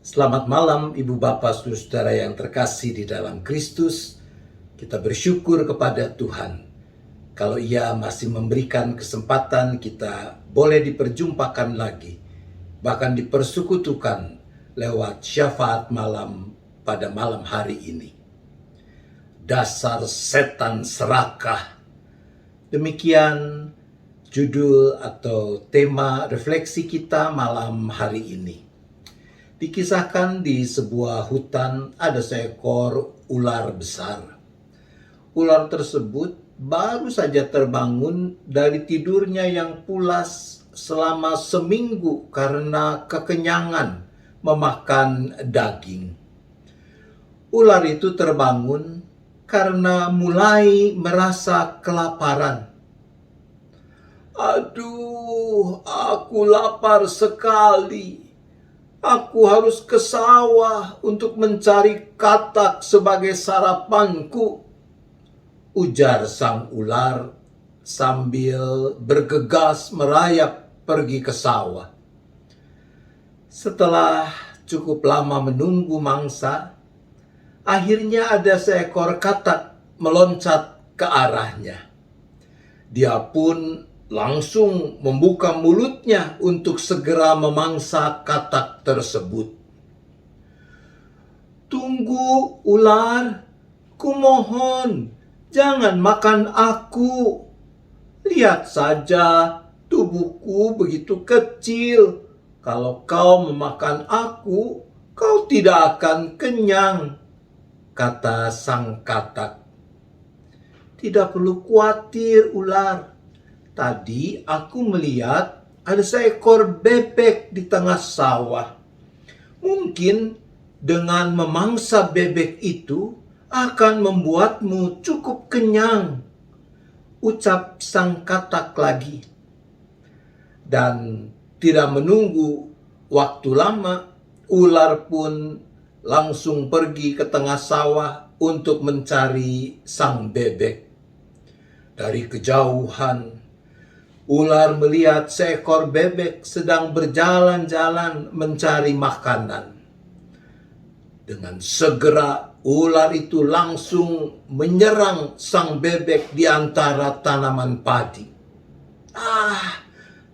Selamat malam Ibu Bapak Saudara yang terkasih di dalam Kristus. Kita bersyukur kepada Tuhan. Kalau Ia masih memberikan kesempatan kita boleh diperjumpakan lagi. Bahkan dipersekutukan lewat syafaat malam pada malam hari ini. Dasar setan serakah. Demikian judul atau tema refleksi kita malam hari ini. Dikisahkan di sebuah hutan ada seekor ular besar. Ular tersebut baru saja terbangun dari tidurnya yang pulas selama seminggu karena kekenyangan memakan daging. Ular itu terbangun karena mulai merasa kelaparan. Aduh, aku lapar sekali. Aku harus ke sawah untuk mencari katak sebagai sarapanku, ujar sang ular sambil bergegas merayap pergi ke sawah. Setelah cukup lama menunggu mangsa, akhirnya ada seekor katak meloncat ke arahnya. Dia pun langsung membuka mulutnya untuk segera memangsa katak tersebut. Tunggu, ular, kumohon, jangan makan aku. Lihat saja, tubuhku begitu kecil. Kalau kau memakan aku, kau tidak akan kenyang, kata sang katak. Tidak perlu khawatir, ular. Tadi aku melihat ada seekor bebek di tengah sawah. Mungkin dengan memangsa bebek itu akan membuatmu cukup kenyang, ucap sang katak lagi. Dan tidak menunggu waktu lama, ular pun langsung pergi ke tengah sawah untuk mencari sang bebek. Dari kejauhan, ular melihat seekor bebek sedang berjalan-jalan mencari makanan. Dengan segera, ular itu langsung menyerang sang bebek di antara tanaman padi.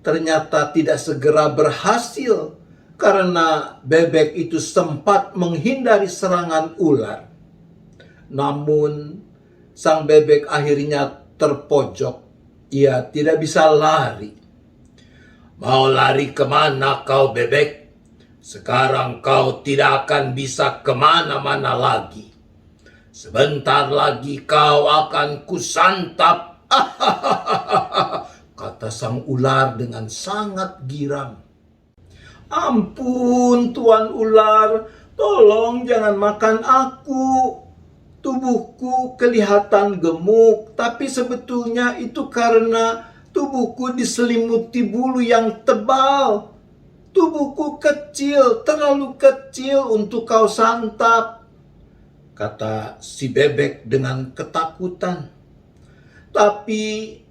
Ternyata tidak segera berhasil karena bebek itu sempat menghindari serangan ular. Namun, sang bebek akhirnya terpojok. Ia tidak bisa lari. Mau lari kemana kau, bebek? Sekarang kau tidak akan bisa kemana-mana lagi. Sebentar lagi kau akan kusantap. Kata sang ular dengan sangat girang. Ampun, Tuan Ular, tolong jangan makan aku. Tubuhku kelihatan gemuk, tapi sebetulnya itu karena tubuhku diselimuti bulu yang tebal. Tubuhku kecil, terlalu kecil untuk kau santap, kata si bebek dengan ketakutan. Tapi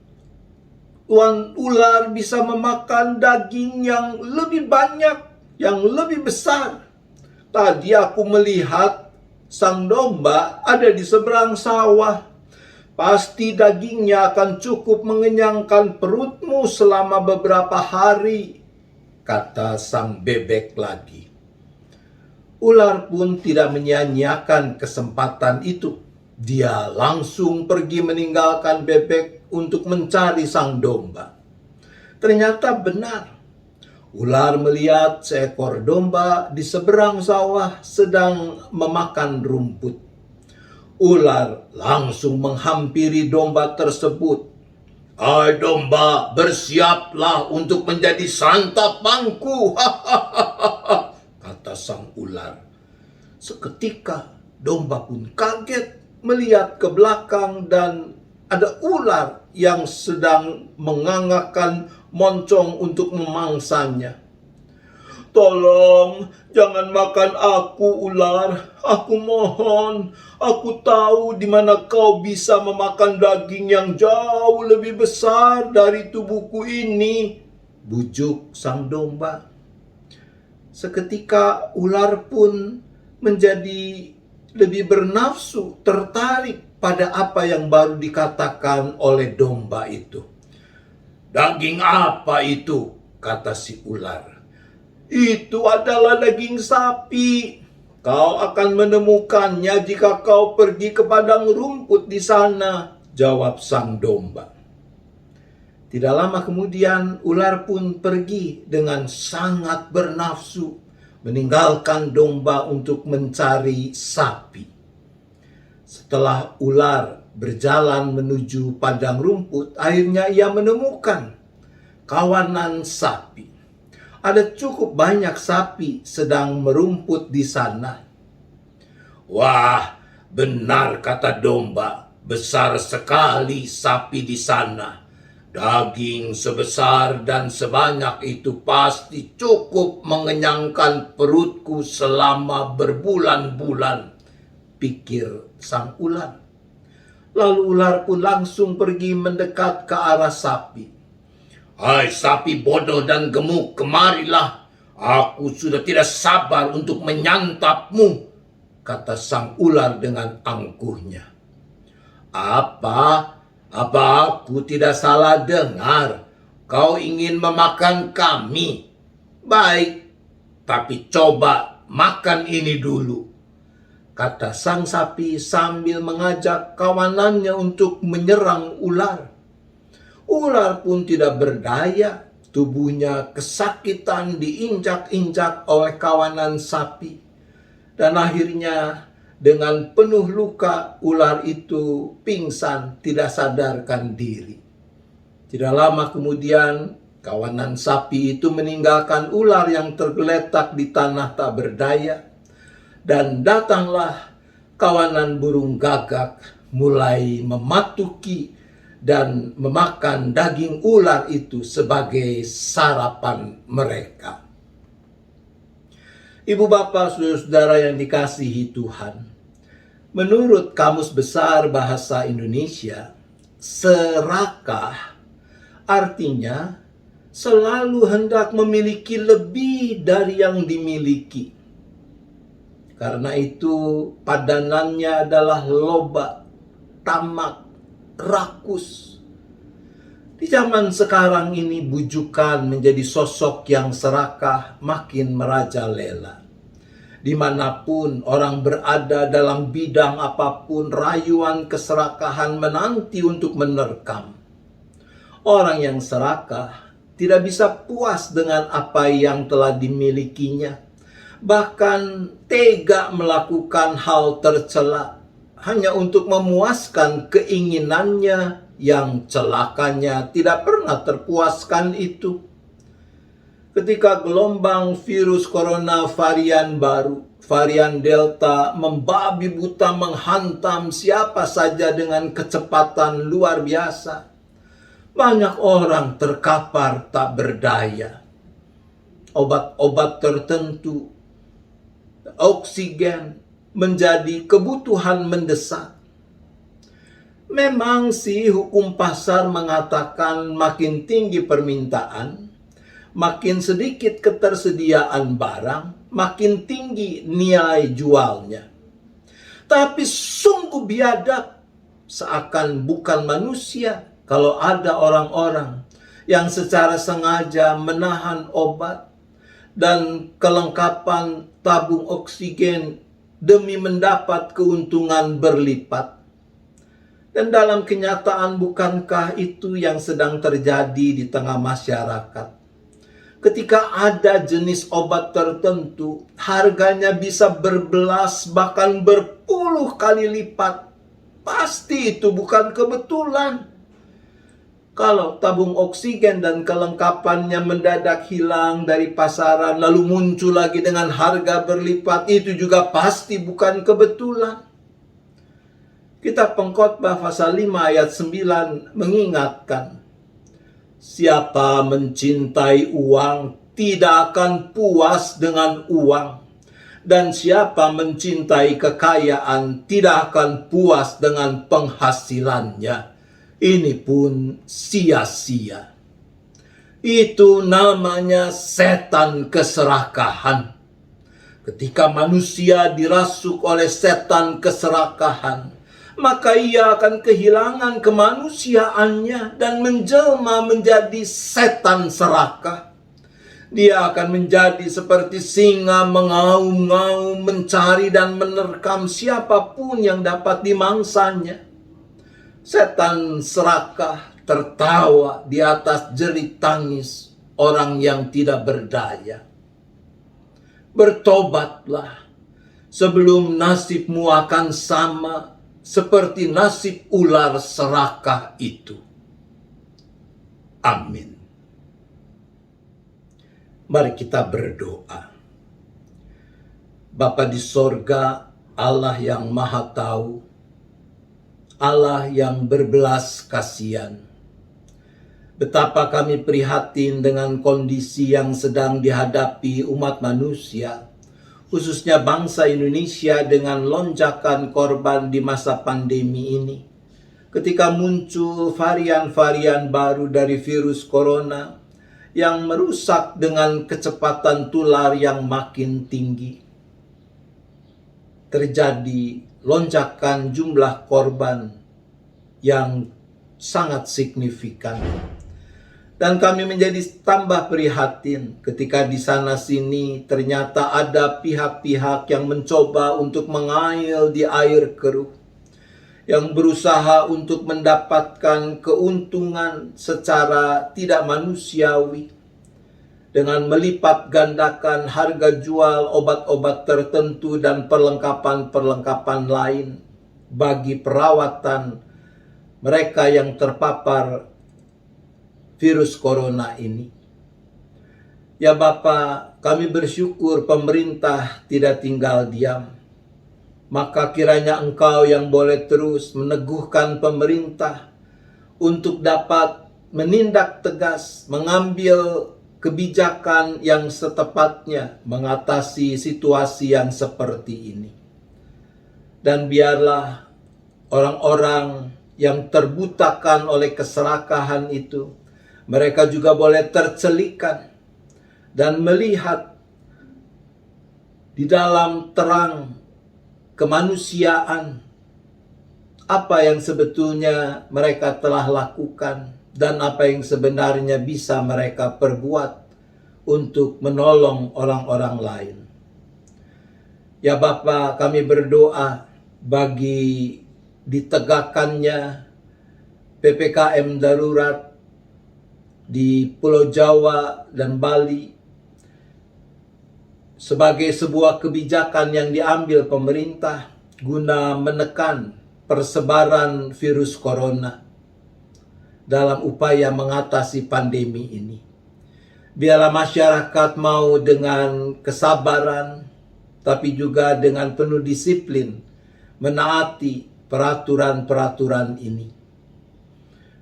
Tuan Ular bisa memakan daging yang lebih banyak, yang lebih besar. Tadi aku melihat sang domba ada di seberang sawah. Pasti dagingnya akan cukup mengenyangkan perutmu selama beberapa hari, kata sang bebek lagi. Ular pun tidak menyia-nyiakan kesempatan itu. Dia langsung pergi meninggalkan bebek untuk mencari sang domba. Ternyata benar. Ular melihat seekor domba di seberang sawah sedang memakan rumput. Ular langsung menghampiri domba tersebut. Hai domba, bersiaplah untuk menjadi santapanku, kata sang ular. Seketika domba pun kaget melihat ke belakang dan ada ular yang sedang mengangakkan moncong untuk memangsanya. Tolong, jangan makan aku, ular. Aku mohon, aku tahu di mana kau bisa memakan daging yang jauh lebih besar dari tubuhku ini, bujuk sang domba. Seketika ular pun menjadi lebih bernafsu, tertarik pada apa yang baru dikatakan oleh domba itu. "Daging apa itu?" kata si ular. "Itu adalah daging sapi. Kau akan menemukannya jika kau pergi ke padang rumput di sana," jawab sang domba. Tidak lama kemudian ular pun pergi dengan sangat bernafsu, meninggalkan domba untuk mencari sapi. Setelah ular berjalan menuju padang rumput, akhirnya ia menemukan kawanan sapi. Ada cukup banyak sapi sedang merumput di sana. "Wah, benar kata domba, besar sekali sapi di sana. Daging sebesar dan sebanyak itu pasti cukup mengenyangkan perutku selama berbulan-bulan," pikir sang ular. Lalu ular pun langsung pergi mendekat ke arah sapi. "Hai sapi bodoh dan gemuk, kemarilah. Aku sudah tidak sabar untuk menyantapmu," kata sang ular dengan angkuhnya. Apa aku tidak salah dengar? Kau ingin memakan kami? Baik, tapi coba makan ini dulu, kata sang sapi sambil mengajak kawanannya untuk menyerang ular. Ular pun tidak berdaya, tubuhnya kesakitan diinjak-injak oleh kawanan sapi. Dan akhirnya dengan penuh luka, ular itu pingsan, tidak sadarkan diri. Tidak lama kemudian, kawanan sapi itu meninggalkan ular yang tergeletak di tanah tak berdaya. Dan datanglah kawanan burung gagak mulai mematuki dan memakan daging ular itu sebagai sarapan mereka. Ibu bapak, saudara-saudara yang dikasihi Tuhan, menurut Kamus Besar Bahasa Indonesia, serakah artinya selalu hendak memiliki lebih dari yang dimiliki. Karena itu padanannya adalah loba, tamak, rakus. Di zaman sekarang ini bujukan menjadi sosok yang serakah makin merajalela. Dimanapun orang berada dalam bidang apapun, rayuan keserakahan menanti untuk menerkam. Orang yang serakah tidak bisa puas dengan apa yang telah dimilikinya. Bahkan tega melakukan hal tercela hanya untuk memuaskan keinginannya yang celakanya tidak pernah terpuaskan itu. Ketika gelombang virus corona varian baru, varian Delta, membabi buta menghantam siapa saja dengan kecepatan luar biasa, banyak orang terkapar tak berdaya. Obat-obat tertentu, oksigen menjadi kebutuhan mendesak. Memang sih hukum pasar mengatakan makin tinggi permintaan, makin sedikit ketersediaan barang, makin tinggi nilai jualnya. Tapi sungguh biadab, seakan bukan manusia kalau ada orang-orang yang secara sengaja menahan obat dan kelengkapan tabung oksigen demi mendapat keuntungan berlipat. Dan dalam kenyataan bukankah itu yang sedang terjadi di tengah masyarakat? Ketika ada jenis obat tertentu, harganya bisa berbelas bahkan berpuluh kali lipat. Pasti itu bukan kebetulan. Kalau tabung oksigen dan kelengkapannya mendadak hilang dari pasaran, lalu muncul lagi dengan harga berlipat, itu juga pasti bukan kebetulan. Kitab Pengkhotbah pasal 5 ayat 9 mengingatkan, siapa mencintai uang tidak akan puas dengan uang, dan siapa mencintai kekayaan tidak akan puas dengan penghasilannya. Ini pun sia-sia. Itu namanya setan keserakahan. Ketika manusia dirasuk oleh setan keserakahan, maka ia akan kehilangan kemanusiaannya dan menjelma menjadi setan serakah. Dia akan menjadi seperti singa mengaum-ngaum, mencari dan menerkam siapapun yang dapat dimangsanya. Setan serakah tertawa di atas jerit tangis orang yang tidak berdaya. Bertobatlah sebelum nasibmu akan sama seperti nasib ular serakah itu. Amin. Mari kita berdoa. Bapa di sorga, Allah yang maha tahu, Allah yang berbelas kasihan. Betapa kami prihatin dengan kondisi yang sedang dihadapi umat manusia, khususnya bangsa Indonesia dengan lonjakan korban di masa pandemi ini. Ketika muncul varian-varian baru dari virus corona yang merusak dengan kecepatan tular yang makin tinggi. Terjadi lonjakan jumlah korban yang sangat signifikan. Dan kami menjadi tambah prihatin ketika di sana sini ternyata ada pihak-pihak yang mencoba untuk mengail di air keruh, yang berusaha untuk mendapatkan keuntungan secara tidak manusiawi dengan melipat gandakan harga jual obat-obat tertentu dan perlengkapan-perlengkapan lain bagi perawatan mereka yang terpapar virus corona ini. Ya Bapa, kami bersyukur pemerintah tidak tinggal diam. Maka kiranya Engkau yang boleh terus meneguhkan pemerintah untuk dapat menindak tegas, mengambil kebijakan yang setepatnya mengatasi situasi yang seperti ini. Dan biarlah orang-orang yang terbutakan oleh keserakahan itu, mereka juga boleh tercelikan dan melihat di dalam terang kemanusiaan apa yang sebetulnya mereka telah lakukan dan apa yang sebenarnya bisa mereka perbuat untuk menolong orang-orang lain. Ya Bapa, kami berdoa bagi ditegakkannya PPKM darurat di Pulau Jawa dan Bali sebagai sebuah kebijakan yang diambil pemerintah guna menekan persebaran virus corona dalam upaya mengatasi pandemi ini. Biarlah masyarakat mau dengan kesabaran, tapi juga dengan penuh disiplin menaati peraturan-peraturan ini.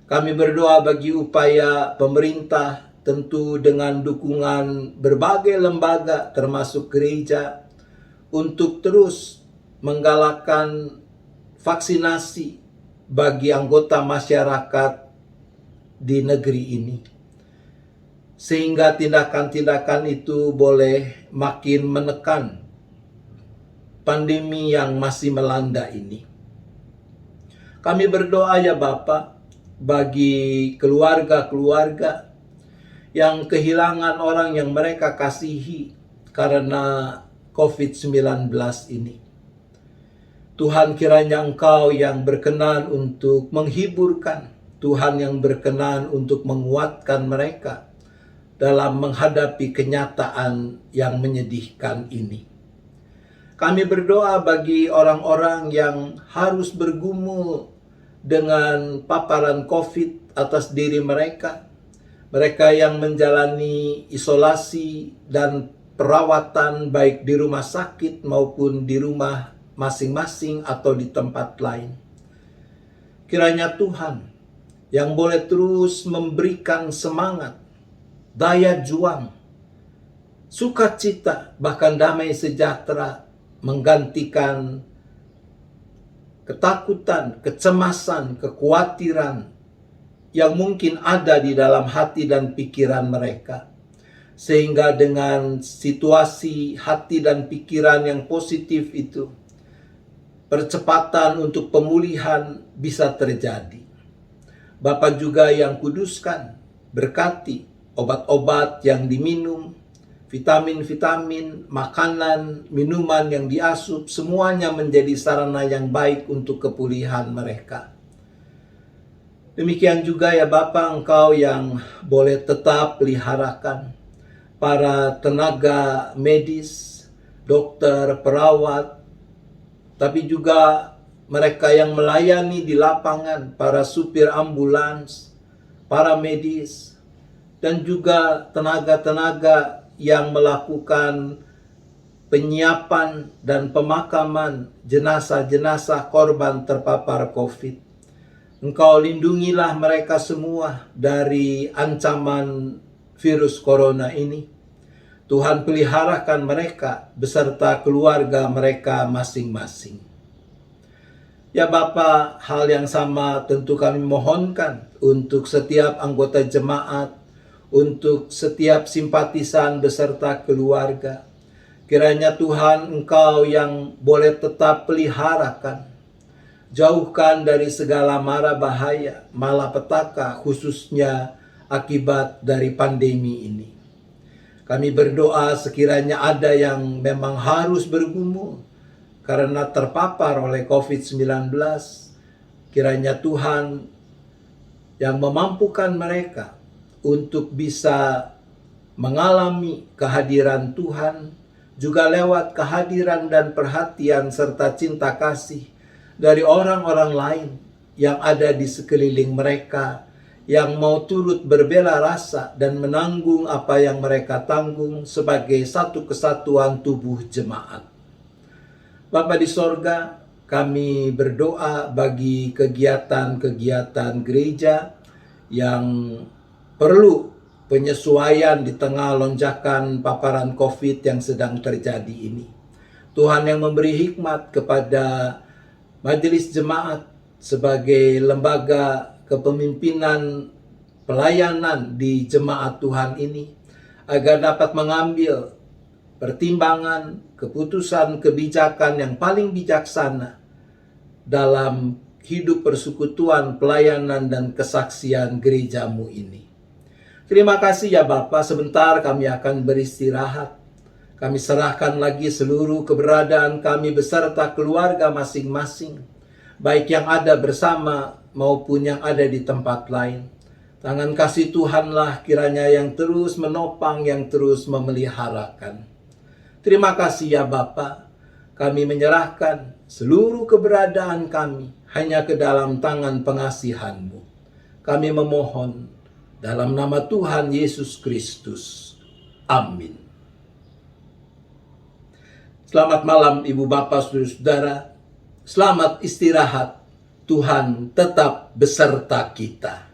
Kami berdoa bagi upaya pemerintah, tentu dengan dukungan berbagai lembaga termasuk gereja, untuk terus menggalakkan vaksinasi bagi anggota masyarakat di negeri ini. Sehingga tindakan-tindakan itu boleh makin menekan pandemi yang masih melanda ini. Kami berdoa ya Bapa bagi keluarga-keluarga yang kehilangan orang yang mereka kasihi karena COVID-19 ini. Tuhan, kiranya Engkau yang berkenan untuk menghiburkan, Tuhan yang berkenan untuk menguatkan mereka dalam menghadapi kenyataan yang menyedihkan ini. Kami berdoa bagi orang-orang yang harus bergumul dengan paparan COVID atas diri mereka, mereka yang menjalani isolasi dan perawatan baik di rumah sakit maupun di rumah masing-masing atau di tempat lain. Kiranya Tuhan yang boleh terus memberikan semangat, daya juang, sukacita, bahkan damai sejahtera, menggantikan ketakutan, kecemasan, kekhawatiran yang mungkin ada di dalam hati dan pikiran mereka. Sehingga dengan situasi hati dan pikiran yang positif itu, percepatan untuk pemulihan bisa terjadi. Bapa juga yang kuduskan, berkati obat-obat yang diminum, vitamin-vitamin, makanan, minuman yang diasup, semuanya menjadi sarana yang baik untuk kepulihan mereka. Demikian juga ya Bapa, Engkau yang boleh tetap peliharakan para tenaga medis, dokter, perawat, tapi juga mereka yang melayani di lapangan, para supir ambulans, para medis, dan juga tenaga-tenaga yang melakukan penyiapan dan pemakaman jenazah-jenazah korban terpapar COVID. Engkau lindungilah mereka semua dari ancaman virus corona ini. Tuhan peliharakan mereka beserta keluarga mereka masing-masing. Ya Bapa, hal yang sama tentu kami mohonkan untuk setiap anggota jemaat, untuk setiap simpatisan beserta keluarga. Kiranya Tuhan Engkau yang boleh tetap peliharakan, jauhkan dari segala mara bahaya, malapetaka, khususnya akibat dari pandemi ini. Kami berdoa sekiranya ada yang memang harus bergumul karena terpapar oleh COVID-19, kiranya Tuhan yang memampukan mereka untuk bisa mengalami kehadiran Tuhan, juga lewat kehadiran dan perhatian serta cinta kasih dari orang-orang lain yang ada di sekeliling mereka, yang mau turut berbela rasa dan menanggung apa yang mereka tanggung sebagai satu kesatuan tubuh jemaat. Bapa di sorga, kami berdoa bagi kegiatan-kegiatan gereja yang perlu penyesuaian di tengah lonjakan paparan COVID yang sedang terjadi ini. Tuhan yang memberi hikmat kepada majelis jemaat sebagai lembaga kepemimpinan pelayanan di jemaat Tuhan ini, agar dapat mengambil pertimbangan, keputusan, kebijakan yang paling bijaksana dalam hidup persekutuan, pelayanan, dan kesaksian gerejamu ini. Terima kasih ya Bapa, sebentar kami akan beristirahat. Kami serahkan lagi seluruh keberadaan kami beserta keluarga masing-masing, baik yang ada bersama maupun yang ada di tempat lain. Tangan kasih Tuhanlah kiranya yang terus menopang, yang terus memeliharakan. Terima kasih ya Bapa, kami menyerahkan seluruh keberadaan kami hanya ke dalam tangan pengasihan-Mu. Kami memohon dalam nama Tuhan Yesus Kristus. Amin. Selamat malam Ibu Bapak Saudara-saudara. Selamat istirahat. Tuhan tetap beserta kita.